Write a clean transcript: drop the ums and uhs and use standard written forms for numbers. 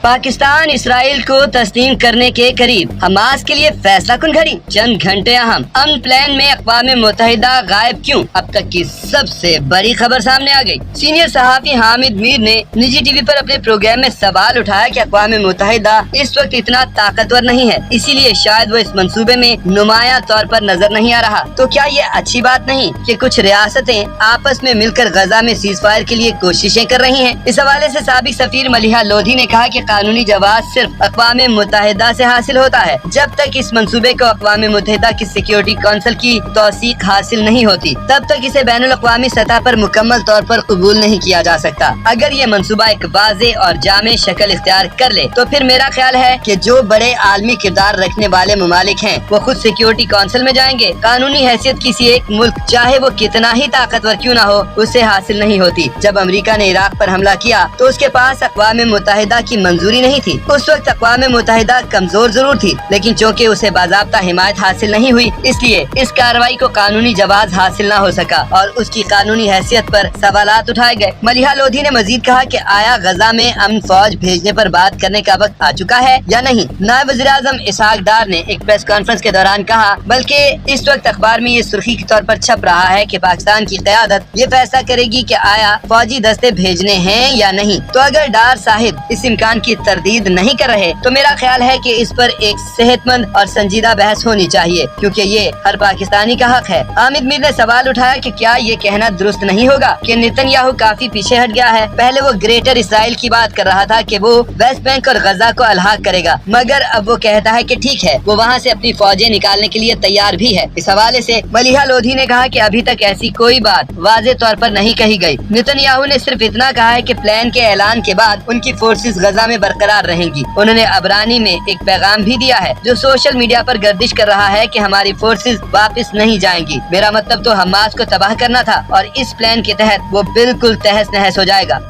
Pakistan Israel को तस्लीम करने के करीब, हमास के लिए फैसला कुन घड़ी, चंद घंटे अहम, अमन प्लान में अक़वाम मुत्तहिदा गायब क्यों, अब तक की सबसे बड़ी खबर सामने आ गई। सीनियर सहाफ़ी हामिद मीर ने निजी टीवी पर अपने प्रोग्राम में सवाल उठाया कि अक़वाम मुत्तहिदा इस वक्त इतना ताकतवर नहीं है, इसीलिए शायद वो इस मंसूबे में नुमाया तौर पर नजर नहीं आ रहा। तो क्या ये अच्छी बात नहीं कि कुछ रियासतें आपस में मिलकर गजा में सीज फायर के लिए कोशिशें कर रही हैं? इस हवाले से साबिक सफीर मलिहा लोधी ने कहा कि कानूनी जवाब सिर्फ अक़वाम मुत्तहिदा से हासिल होता है। जब तक इस मंसूबे को अक़वाम मुत्तहिदा की सिक्योरिटी काउंसिल की तौसीक हासिल नहीं होती, तब तक इसे बैनुल अक़वामी सतह पर मुकम्मल तौर पर कबूल नहीं किया जा सकता। अगर ये मंसूबा एक वाज़े और जामे शक्ल इख्तियार कर ले तो फिर मेरा ख्याल है कि जो बड़े आलमी किरदार रखने वाले ममालिक हैं वो खुद सिक्योरिटी काउंसिल में जाएंगे। कानूनी हैसियत किसी एक मुल्क चाहे वो कितना ही ताकतवर क्यों ना हो उससे हासिल नहीं होती। जब अमेरिका ने इराक पर हमला किया तो उसके पास अक़वाम मुत्तहिदा की मंजूरी नहीं थी। उस वक्त अक़वाम मुत्तहिदा कमजोर जरूर थी, लेकिन चूँकि उसे बाज़ाब्ता हिमायत हासिल नहीं हुई, इसलिए इस कार्रवाई को कानूनी जवाब हासिल न हो सका और उसकी कानूनी हैसियत पर सवालात उठाए गए। मलिहा लोधी ने मजीद कहा कि आया गजा में अमन फौज भेजने पर बात करने का वक्त आ चुका है या नहीं। नायब वज़ीर-ए-आज़म इसहाक डार ने एक प्रेस कॉन्फ्रेंस के दौरान कहा, बल्कि इस वक्त अखबार में ये सुर्खी के तौर पर छप रहा है कि पाकिस्तान की क़यादत ये फैसला करेगी कि आया फौजी दस्ते भेजने हैं या नहीं। तो अगर डार साहिब इस इम्कान की तरदीद नहीं कर रहे तो मेरा ख्याल है कि इस पर एक सेहतमंद और संजीदा बहस होनी चाहिए, क्योंकि ये हर पाकिस्तानी का हक है। हामिद मीर ने सवाल उठाया कि क्या ये कहना दुरुस्त नहीं होगा कि नेतन्याहू काफी पीछे हट गया है। पहले वो ग्रेटर इसराइल की बात कर रहा था कि वो वेस्ट बैंक और गजा को अलहाक करेगा, मगर अब वो कहता है कि ठीक है, वो वहाँ से अपनी फौजें निकालने के लिए तैयार भी है। इस हवाले से मलिहा लोधी ने कहा कि अभी तक ऐसी कोई बात वाज़े तौर पर नहीं कही गई। नेतन्याहू ने सिर्फ इतना कहा है कि प्लान के ऐलान के बाद उनकी फोर्सेस गजा में बरकरार रहेंगी। उन्होंने अबरानी में एक पैगाम भी दिया है जो सोशल मीडिया पर गर्दिश कर रहा है कि हमारी फोर्सेस वापस नहीं जाएंगी। मेरा मतलब तो हमास को तबाह करना था और इस प्लान के तहत वो बिल्कुल तहस नहस हो जाएगा।